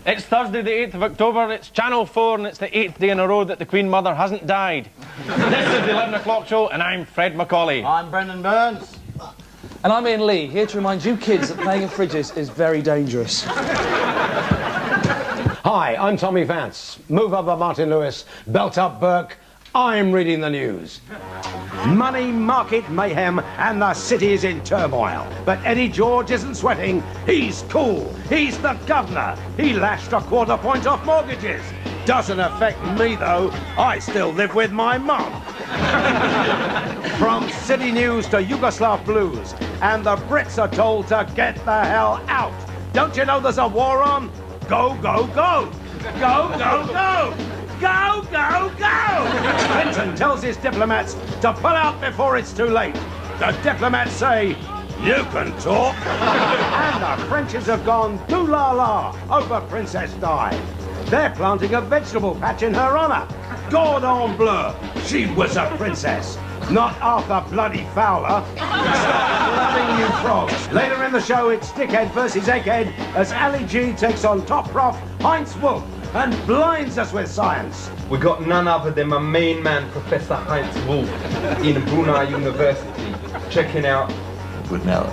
It's Thursday the 8th of October, it's Channel 4 and it's the 8th day in a row that the Queen Mother hasn't died. This is the 11 o'clock show and I'm Fred Macaulay. I'm Brendan Burns. And I'm Ian Lee, here to remind you kids that playing in fridges is very dangerous. Hi, I'm Tommy Vance. Move up Martin Lewis, belt up Burke. I'm reading the news. Money, market, mayhem, and the city is in turmoil. But Eddie George isn't sweating. He's cool. He's the governor. He lashed a quarter point off mortgages. Doesn't affect me, though. I still live with my mum. From city news to Yugoslav blues, and the Brits are told to get the hell out. Don't you know there's a war on? Go, go, go! Go, go, go! Go, go, go! Clinton tells his diplomats to pull out before it's too late. The diplomats say, you can talk. And the Frenchies have gone doo-la-la over Princess Di. They're planting a vegetable patch in her honour. Cordon bleu. She was a princess, not Arthur Bloody Fowler. Stop loving you frogs. Later in the show, it's Dickhead versus Egghead as Ali G takes on top prof Heinz Wolf and blinds us with science. We got none other than my main man, Professor Heinz Wolf, in Brunei University, checking out Brunel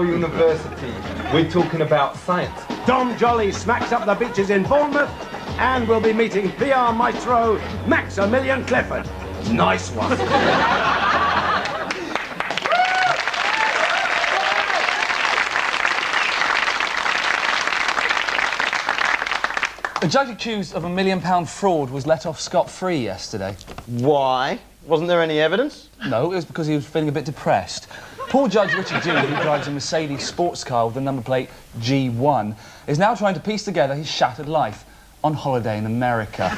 University. We're talking about science. Dom Jolly smacks up the beaches in Bournemouth, and we'll be meeting PR maestro Maximilian Clifford. Nice one. A judge accused of £1 million fraud was let off scot-free yesterday. Why? Wasn't there any evidence? No, it was because he was feeling a bit depressed. Poor Judge Richard Dew, who drives a Mercedes sports car with the number plate G1, is now trying to piece together his shattered life on holiday in America.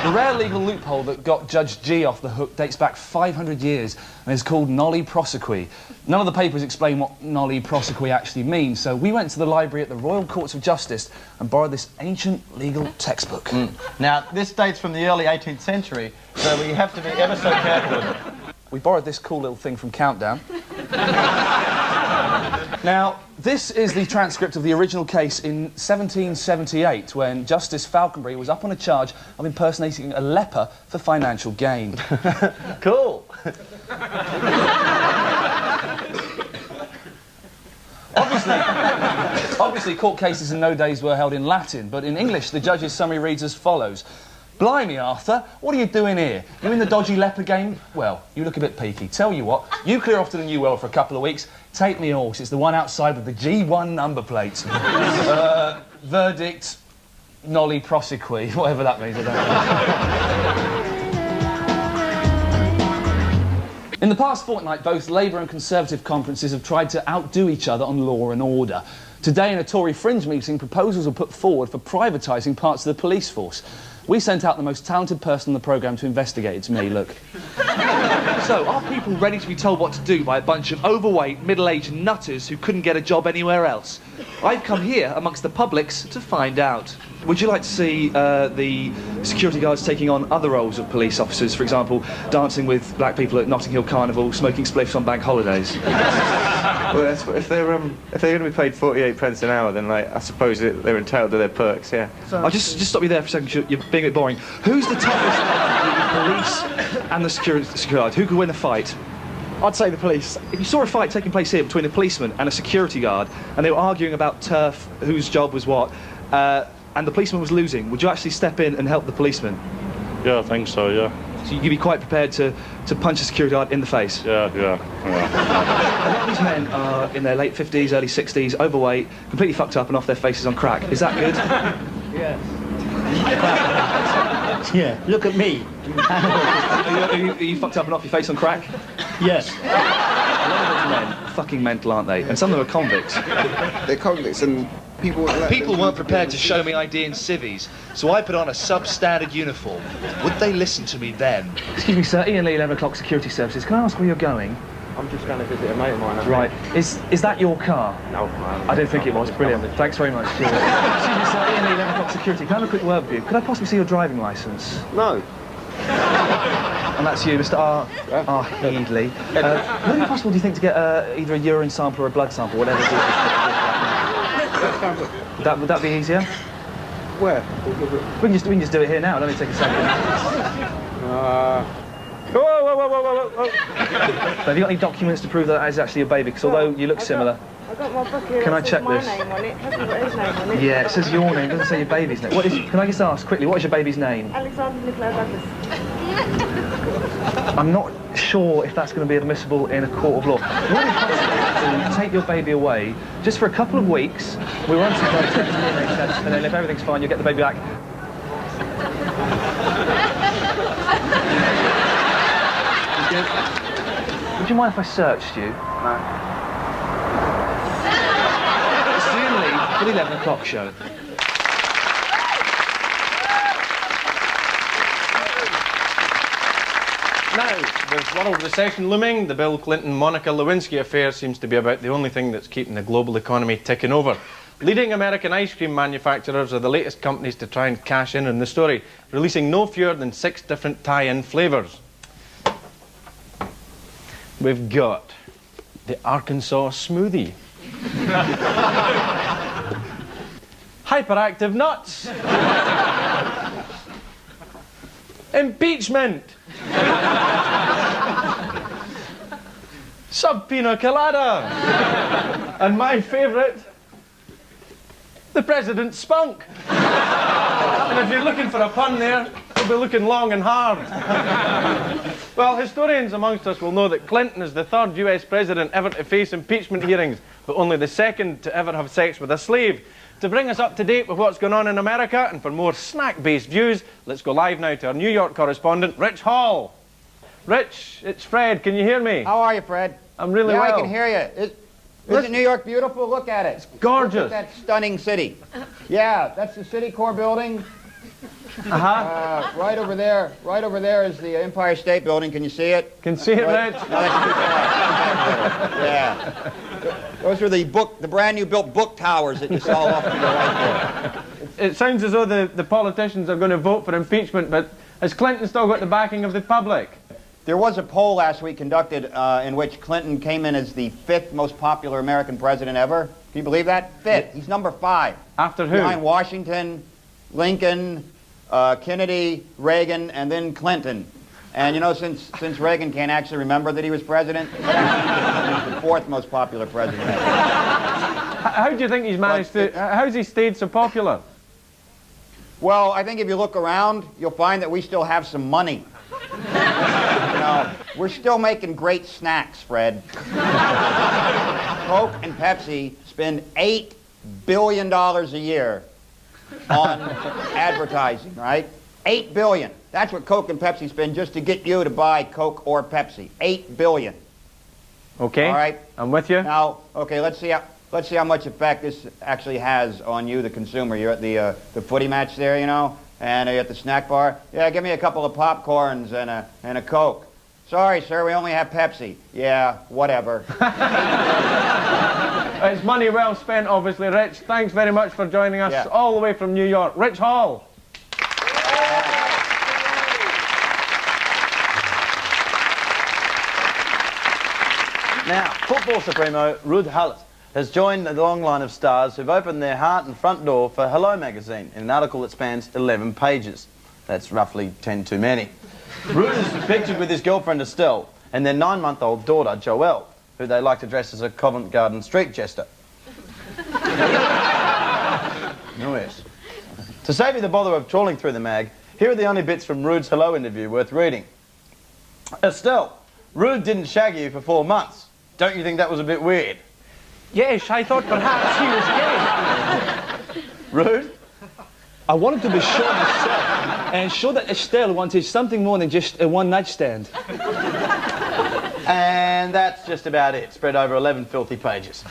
The rare legal loophole that got Judge G off the hook dates back 500 years and is called nolli prosequi. None of the papers explain what nolli prosequi actually means, so we went to the library at the Royal Courts of Justice and borrowed this ancient legal textbook. Now, this dates from the early 18th century, so we have to be ever so careful. We borrowed this cool little thing from Countdown. Now, this is the transcript of the original case in 1778, when Justice Falconbury was up on a charge of impersonating a leper for financial gain. Cool. Obviously, court cases in those days were held in Latin, but in English, the judge's summary reads as follows. Blimey, Arthur, what are you doing here? You in the dodgy leper game? Well, you look a bit peaky. Tell you what, you clear off to the New World for a couple of weeks. Take me horse, it's the one outside with the G1 number plate. Verdict, nolli prosequi, whatever that means, I don't know. In the past fortnight, both Labour and Conservative conferences have tried to outdo each other on law and order. Today, in a Tory fringe meeting, proposals were put forward for privatising parts of the police force. We sent out the most talented person on the programme to investigate. It's me, look. So, are people ready to be told what to do by a bunch of overweight, middle-aged nutters who couldn't get a job anywhere else? I've come here, amongst the publics, to find out. Would you like to see the security guards taking on other roles of police officers, for example, dancing with black people at Notting Hill Carnival, smoking spliffs on bank holidays? Well, that's, if they're going to be paid 48 pence an hour, then I suppose they're entitled to their perks, yeah. I'll just stop you there for a second, you're being a bit boring. Who's the toughest of the police and the security guard? Who could win a fight? I'd say the police. If you saw a fight taking place here between a policeman and a security guard, and they were arguing about turf, whose job was what, and the policeman was losing, would you actually step in and help the policeman? Yeah, I think so, yeah. So you'd be quite prepared to punch a security guard in the face? Yeah. A lot of these men are in their late 50s, early 60s, overweight, completely fucked up and off their faces on crack. Is that good? Yeah. Yeah, look at me. Are you fucked up and off your face on crack? Yes. A lot of those men are fucking mental, aren't they? And some of them are convicts. They're convicts and people... People weren't prepared to show me ID in civvies, so I put on a substandard uniform. Would they listen to me then? Excuse me, sir. Ian Lee, 11 o'clock security services. Can I ask where you're going? I'm just going to visit a mate of mine. Right. Is that your car? No, I don't think it was. Brilliant. Thanks very much. Cheers. Excuse me, sir. Ian Lee, 11 o'clock security. Can I have a quick word with you? Could I possibly see your driving licence? No. And that's you, Mr. R. Heedley. Would it be possible, do you think, to get either a urine sample or a blood sample, whatever it is? Would that be easier? Where? We can just do it here now. Let me take a second. Whoa. Have you got any documents to prove that is actually your baby? Because although you look similar... I've got my book here. Can I check my this? name on it. It hasn't got his name on it. Yeah, it says your name. It doesn't say your baby's name. Can I just ask quickly, what is your baby's name? Alexander Nicola Douglas. I'm not sure if that's going to be admissible in a court of law. Would it be possible to take your baby away just for a couple of weeks? We run some blood tests and DNA tests, and then if everything's fine, you'll get the baby back. Would you mind if I searched you? No. It's Ian Lee for the 11 o'clock show. Now, with world recession looming, the Bill Clinton-Monica Lewinsky affair seems to be about the only thing that's keeping the global economy ticking over. Leading American ice cream manufacturers are the latest companies to try and cash in on the story, releasing no fewer than 6 different tie-in flavours. We've got the Arkansas smoothie, hyperactive nuts, impeachment, sub pina colada, and my favourite, the president's spunk. And if you're looking for a pun there, you'll be looking long and hard. Well, historians amongst us will know that Clinton is the 3rd US president ever to face impeachment hearings, but only the 2nd to ever have sex with a slave. To bring us up to date with what's going on in America, and for more snack-based views, let's go live now to our New York correspondent, Rich Hall. Rich, it's Fred. Can you hear me? How are you, Fred? I'm really well. Yeah, I can hear you. Isn't New York beautiful? Look at it. It's gorgeous. Look at that stunning city. Yeah, that's the City Core building. Right over there is the Empire State Building. Can you see it? Can see it, right? Rich? No, that's too far. Yeah. Those are the brand new built book towers that you saw off to the right there. It sounds as though the politicians are going to vote for impeachment, but has Clinton still got the backing of the public? There was a poll last week conducted in which Clinton came in as the 5th most popular American president ever. Can you believe that? 5th. He's number 5. After who? Behind Washington, Lincoln, Kennedy, Reagan, and then Clinton. And you know, since Reagan can't actually remember that he was president, he's the 4th most popular president ever. How do you think he's managed to... How's he stayed so popular? Well, I think if you look around, you'll find that we still have some money. You know, we're still making great snacks, Fred. Coke and Pepsi spend $8 billion a year on advertising, right? $8 billion. That's what Coke and Pepsi spend just to get you to buy Coke or Pepsi. $8 billion. Okay. All right. I'm with you. Now, okay, let's see how much effect this actually has on you, the consumer. You're at the footy match there, you know, and you're at the snack bar. Yeah, give me a couple of popcorns and a Coke. Sorry, sir, we only have Pepsi. Yeah, whatever. It's money well spent, obviously, Rich. Thanks very much for joining us all the way from New York. Rich Hall. Now, football supremo Ruud Gullit has joined the long line of stars who've opened their heart and front door for Hello magazine in an article that spans 11 pages. That's roughly 10 too many. Ruud is pictured with his girlfriend Estelle and their 9-month-old daughter Joelle, who they like to dress as a Covent Garden street jester. Oh yes. To save you the bother of trawling through the mag, here are the only bits from Ruud's Hello interview worth reading. Estelle, Ruud didn't shag you for 4 months. Don't you think that was a bit weird? Yes, I thought perhaps he was gay. Ruud? I wanted to be sure myself. And sure that Estelle wanted something more than just a one-night stand. And that's just about it, spread over 11 filthy pages.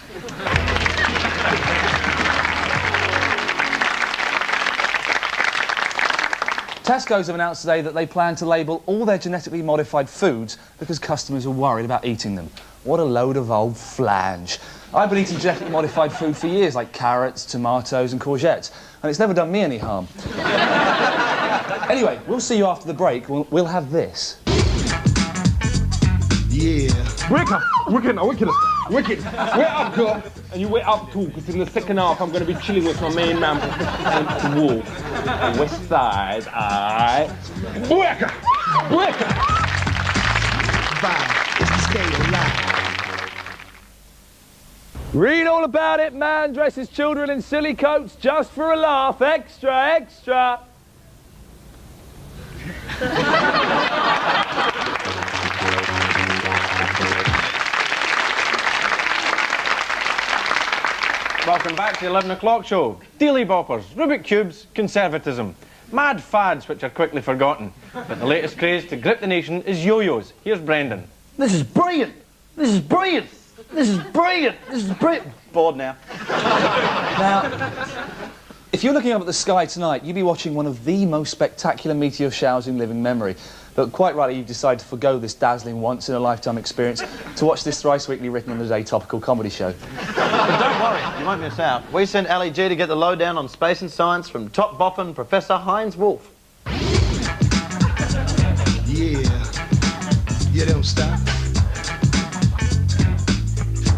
Tesco's have announced today that they plan to label all their genetically modified foods because customers are worried about eating them. What a load of old flange. I've been eating genetically modified food for years, like carrots, tomatoes and courgettes, and it's never done me any harm. Anyway, we'll see you after the break. We'll have this. Yeah. Wake up! Wicked! Wait up, girl! And you wait up too, because in the second half I'm going to be chilling with my main man, Professor Wolf. West Side, aight? Wake up! Stay alive. Read all about it. Man dresses children in silly coats just for a laugh. Extra, extra. Welcome back to the 11 o'clock show. Daily boppers, Rubik cubes, conservatism. Mad fads which are quickly forgotten. But the latest craze to grip the nation is yo-yos. Here's Brendan. This is brilliant! This is brilliant! This is brilliant! This is brilliant! Bored now. Now, if you're looking up at the sky tonight, you'd be watching one of the most spectacular meteor showers in living memory. But quite rightly, you've decided to forgo this dazzling once-in-a-lifetime experience to watch this thrice-weekly written-on-the-day topical comedy show. But don't worry, you won't miss out. We sent Ali G to get the lowdown on space and science from top boffin Professor Hine Wolf. Yeah. You don't stop.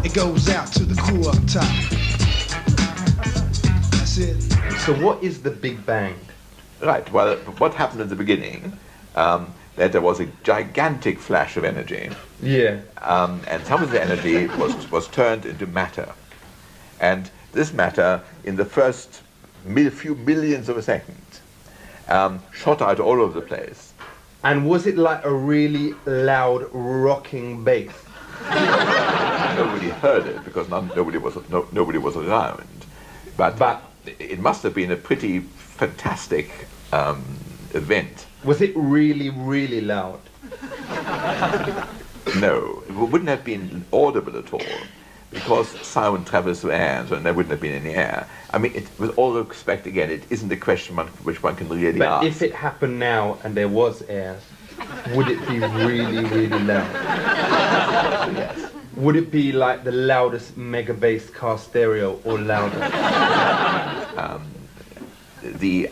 It goes out to the crew up top. That's it. So what is the Big Bang? Right, well, what happened at the beginning, that there was a gigantic flash of energy. Yeah. And some of the energy was turned into matter. And this matter, in the first few millions of a second, shot out all over the place. And was it like a really loud rocking bass? Nobody heard it because nobody was around. But it must have been a pretty fantastic event. Was it really, really loud? No, it wouldn't have been audible at all, because sound travels through air, so there wouldn't have been any air. I mean, with all respect, again, it isn't a question which one can really ask. But if it happened now and there was air, would it be really, really loud? Yes. Would it be like the loudest mega bass car stereo or louder?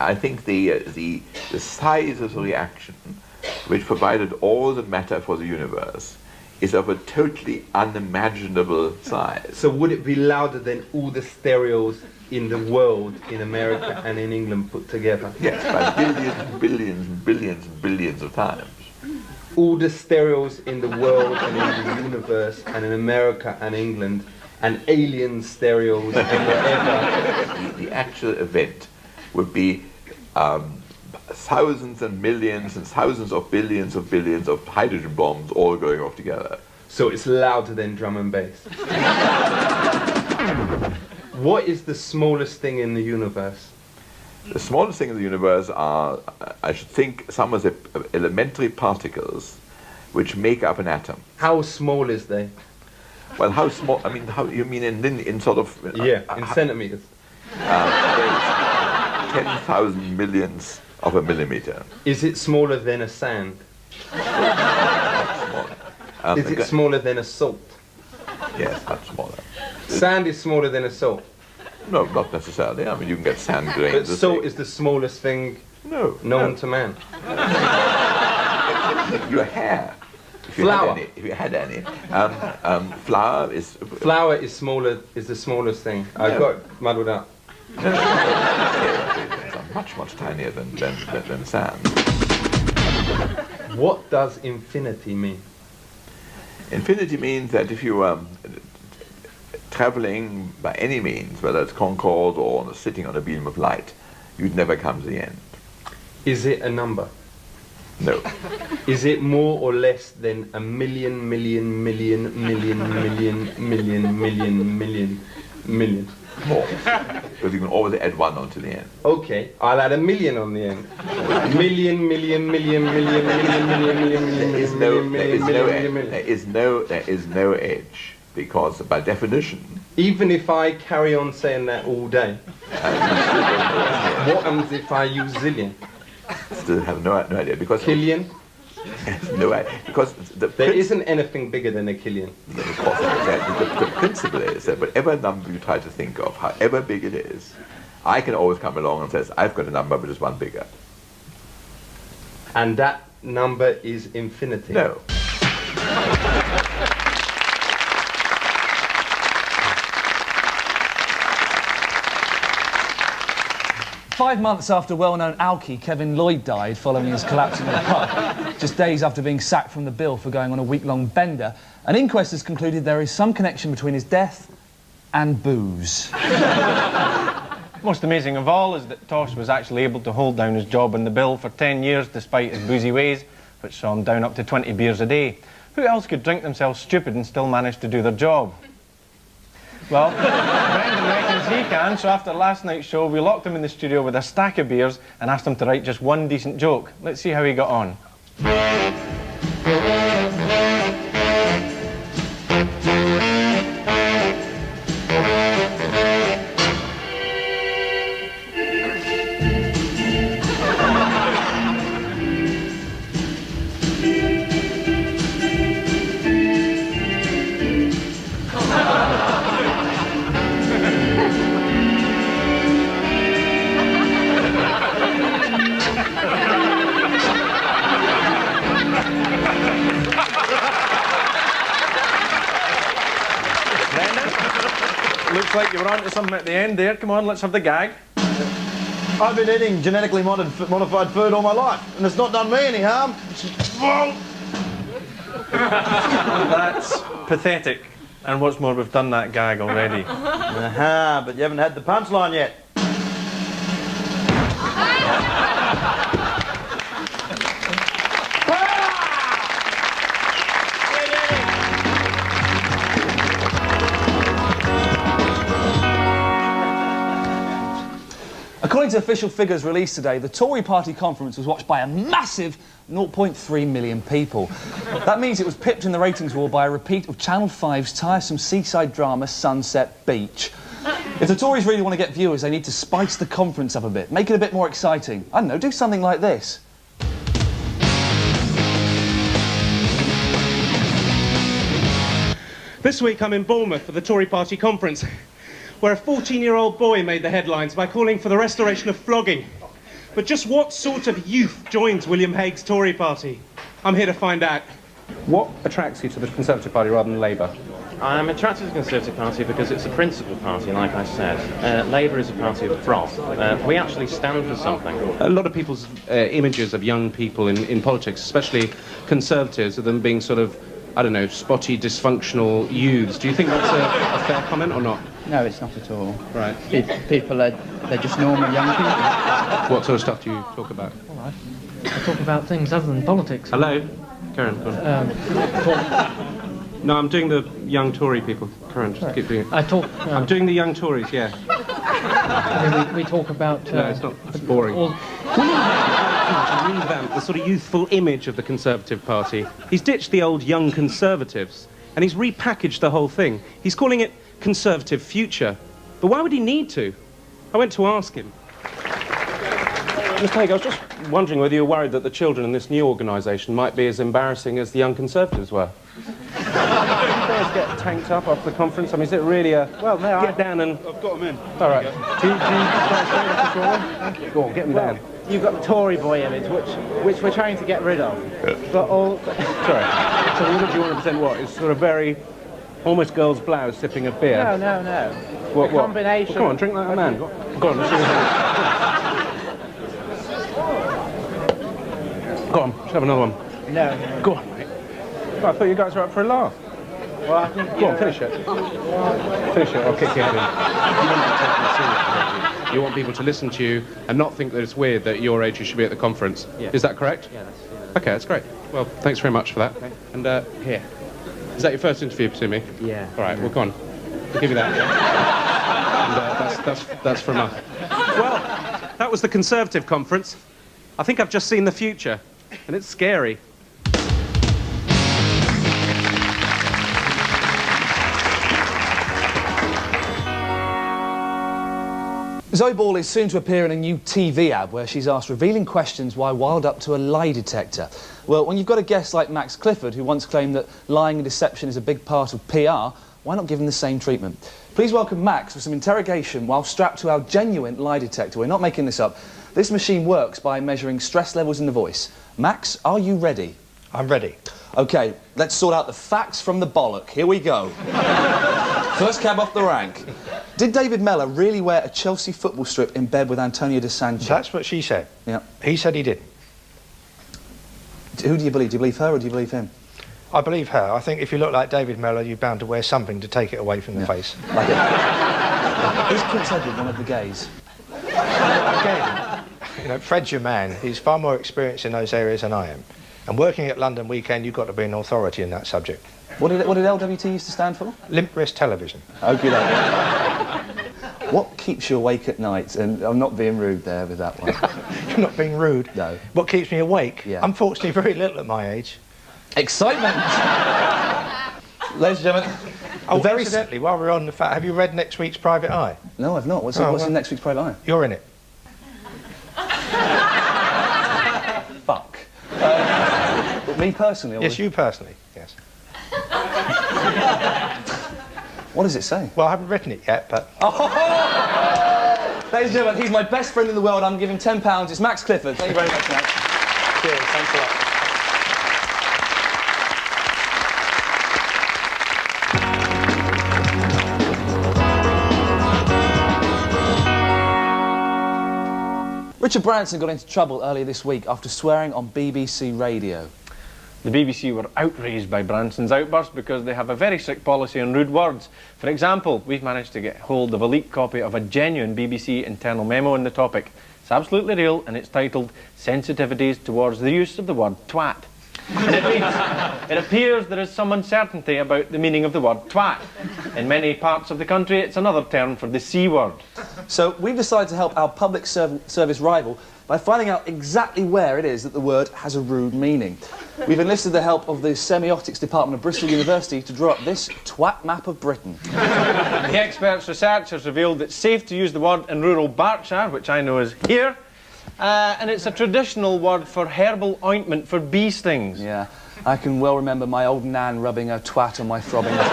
I think the size of the reaction, which provided all the matter for the universe, is of a totally unimaginable size. So would it be louder than all the stereos in the world, in America and in England put together? Yes, by billions and billions and billions and billions of times. All the stereos in the world and in the universe and in America and England and alien stereos and whatever. The actual event would be thousands and millions and thousands of billions of hydrogen bombs all going off together. So it's louder than drum and bass. What is the smallest thing in the universe? The smallest thing in the universe are, I should think, some of the elementary particles which make up an atom. How small is they? Well, how small? I mean, how you mean in sort of? Yeah, in centimeters. 10,000 millions of a millimeter. Is it smaller than a sand? Small. Is it smaller than a salt? Yes, much smaller. Sand is smaller than a salt. No, not necessarily. I mean, you can get sand grains. But salt is the smallest thing known to man. Your hair. Flour. If you had any. Flour is... Flour is smaller. Is the smallest thing. I got muddled up. It's much, much tinier than sand. What does infinity mean? Infinity means that if you are traveling by any means, whether it's Concorde or sitting on a beam of light, you'd never come to the end. Is it a number? No. Is it more or less than a million? More. Because you can always add 1 onto the end. Okay, I'll add 1,000,000 on the end. Million. There is no edge, because by definition. Even if I carry on saying that all day, what happens if I use zillion? Still have no idea, because Killian? no idea, because there isn't anything bigger than a killian. The principle is that whatever number you try to think of, however big it is, I can always come along and say, I've got a number which is 1 bigger. And that number is infinity. No. 5 months after well-known alky Kevin Lloyd died following his collapse in the pub, just days after being sacked from the Bill for going on a week-long bender, an inquest has concluded there is some connection between his death and booze. Most amazing of all is that Tosh was actually able to hold down his job in the Bill for 10 years despite his boozy ways, which saw him down up to 20 beers a day. Who else could drink themselves stupid and still manage to do their job? Well, Brendan reckons he can, so after last night's show, we locked him in the studio with a stack of beers and asked him to write just 1 decent joke. Let's see how he got on. 'Looks like you were on to something at the end there. Come on, let's have the gag. I've been eating genetically modified food all my life, and it's not done me any harm. That's pathetic. And what's more, we've done that gag already. Aha, but you haven't had the punchline yet. According to official figures released today, the Tory party conference was watched by a massive 0.3 million people. That means it was pipped in the ratings war by a repeat of Channel 5's tiresome seaside drama Sunset Beach. If the Tories really want to get viewers, they need to spice the conference up a bit, make it a bit more exciting. I don't know, do something like this. This week I'm in Bournemouth for the Tory party conference, where a 14-year-old boy made the headlines by calling for the restoration of flogging. But just what sort of youth joins William Hague's Tory party? I'm here to find out. What attracts you to the Conservative Party rather than Labour? I'm attracted to the Conservative Party because it's a principled party, like I said. Labour is a party of froth. We actually stand for something. A lot of people's images of young people in politics, especially Conservatives, of them being sort of, I don't know, spotty, dysfunctional youths. Do you think that's a fair comment or not? No, it's not at all. Right. People they're just normal young people. What sort of stuff do you talk about? All right. I talk about things other than politics. Hello? Karen, go on. No, I'm doing the young Tory people. Karen, just keep doing it. I talk... I'm doing the young Tories, yeah. we talk about... no, it's not. It's boring. To revamp the sort of youthful image of the Conservative Party. He's ditched the old young Conservatives, and he's repackaged the whole thing. He's calling it Conservative Future. But why would he need to? I went to ask him. Mr. Hague, I was just wondering whether you're worried that the children in this new organisation might be as embarrassing as the young Conservatives were. You guys get tanked up after the conference? I mean, is it really a... Well, no, get down and... I've got them in. All right. Do you guys stay up as well? Go on, get them down. You've got the Tory boy image, which we're trying to get rid of. But all... Sorry. So the image you want to present what? It's sort of very... almost girl's blouse sipping a beer. No. What? Combination... Well, come on, drink like a man. Go on, let's see Go on, let's have another one. No. Go on, mate. Oh, I thought you guys were up for a laugh. Well, I think... Go on, finish it. Finish it, I'll kick your head in. You want to take it seriously. You want people to listen to you and not think that it's weird that at your age you should be at the conference. Yeah. Is that correct? Yeah, that's... Okay, that's great. Well, thanks very much for that. Okay. And, here. Is that your first interview to me? Yeah. All right, well, go on. I'll give you that. And, that's from us. Well, that was the Conservative conference. I think I've just seen the future, and it's scary. Zoe Ball is soon to appear in a new TV ad where she's asked revealing questions why wild up to a lie detector. Well, when you've got a guest like Max Clifford, who once claimed that lying and deception is a big part of PR, why not give him the same treatment? Please welcome Max for some interrogation while strapped to our genuine lie detector. We're not making this up. This machine works by measuring stress levels in the voice. Max, are you ready? I'm ready. OK, let's sort out the facts from the bollock. Here we go. First cab off the rank. Did David Mellor really wear a Chelsea football strip in bed with Antonio de Sancho? That's what she said. Yeah. He said he didn't. Who do you believe? Do you believe her or do you believe him? I believe her. I think if you look like David Mellor, you're bound to wear something to take it away from the face. Like it. Is Prince Edward one of the gays? Again, you know, Fred's your man. He's far more experienced in those areas than I am. And working at London Weekend, you've got to be an authority in that subject. What did LWT used to stand for? Limp Wrist Television. Okay. What keeps you awake at night? And I'm not being rude there with that one. You're not being rude? No. What keeps me awake? Yeah. Unfortunately, very little at my age. Excitement! Ladies and gentlemen... Oh, incidentally, while we're on the fact, have you read next week's Private Eye? No, I've not. What's in next week's Private Eye? You're in it. Fuck. Me personally? Yes, you personally, yes. What does it say? Well, I haven't written it yet, but... Ladies and gentlemen, he's my best friend in the world. I'm giving £10. It's Max Clifford. Thank you very much, Max. Cheers. Thanks a lot. Richard Branson got into trouble earlier this week after swearing on BBC Radio. The BBC were outraged by Branson's outburst because they have a very strict policy on rude words. For example, we've managed to get hold of a leaked copy of a genuine BBC internal memo on the topic. It's absolutely real and it's titled Sensitivities Towards the Use of the Word Twat. And it reads, it appears there is some uncertainty about the meaning of the word twat. In many parts of the country, it's another term for the C word. So we've decided to help our public service rival by finding out exactly where it is that the word has a rude meaning. We've enlisted the help of the Semiotics Department of Bristol University to draw up this twat map of Britain. The experts' research has revealed it's safe to use the word in rural Berkshire, which I know is here, and it's a traditional word for herbal ointment for bee stings. Yeah, I can well remember my old nan rubbing her twat on my throbbing foot.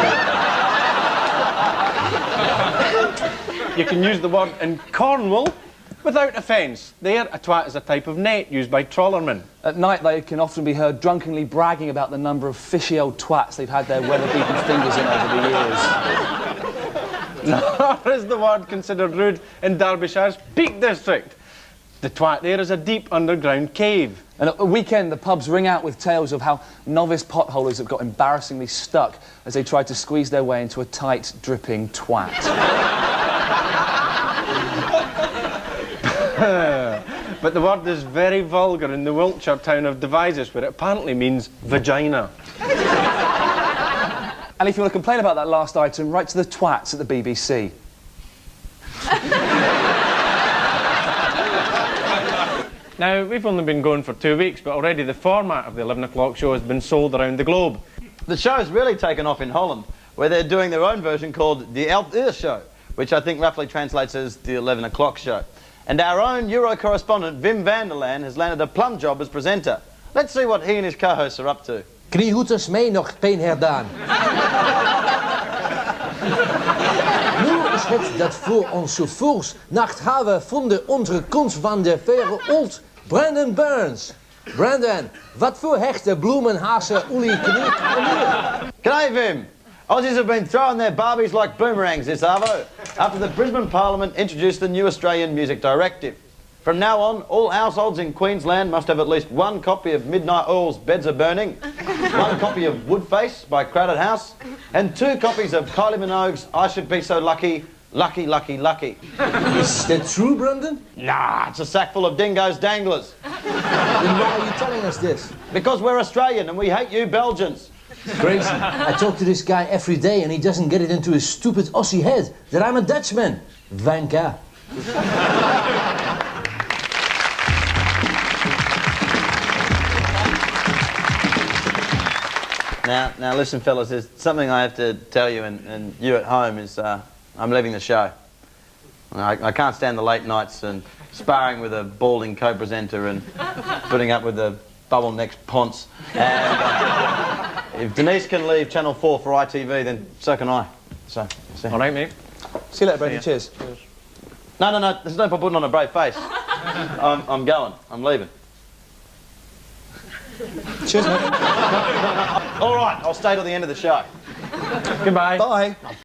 You can use the word in Cornwall without offence. There, a twat is a type of net used by trawlermen. At night, they can often be heard drunkenly bragging about the number of fishy old twats they've had their weather-beaten fingers in over the years. Nor is the word considered rude in Derbyshire's Peak District. The twat there is a deep underground cave. And at the weekend, the pubs ring out with tales of how novice potholers have got embarrassingly stuck as they tried to squeeze their way into a tight, dripping twat. But the word is very vulgar in the Wiltshire town of Devizes, where it apparently means vagina. And if you want to complain about that last item, write to the twats at the BBC. Now, we've only been going for 2 weeks, but already the format of the 11 o'clock show has been sold around the globe. The show's really taken off in Holland, where they're doing their own version called the 11 Uur Show, which I think roughly translates as the 11 o'clock show. And our own Euro correspondent, Wim van der Laan, has landed a plum job as presenter. Let's see what he and his co-hosts are up to. Krieghoeders mij nog geen herdaan. Nu is het dat voor onze volksnacht hebben vonden onze kunst van de verre old Brandon Burns. Brandon, wat voor hechte bloemen hazen Uli Kniek? G'day, Wim. Aussies have been throwing their barbies like boomerangs this arvo, after the Brisbane Parliament introduced the new Australian Music Directive. From now on, all households in Queensland must have at least one copy of Midnight Oil's Beds Are Burning, one copy of Woodface by Crowded House, and 2 copies of Kylie Minogue's I Should Be So Lucky, Lucky, Lucky, Lucky. Is that true, Brandon? Nah, it's a sack full of dingoes danglers. Then why are you telling us this? Because we're Australian and we hate you Belgians. Crazy. I talk to this guy every day and he doesn't get it into his stupid Aussie head that I'm a Dutchman. Vanka. Now listen, fellas, there's something I have to tell you, and you at home is I'm leaving the show. I can't stand the late nights and sparring with a balding co-presenter and putting up with the bubble-necked ponce. And if Denise can leave Channel 4 for ITV, then so can I. So, All right, mate. see you later, Bradley. Cheers. No, there's no point putting on a brave face. I'm going. I'm leaving. Cheers, mate. All right, I'll stay till the end of the show. Goodbye. Bye.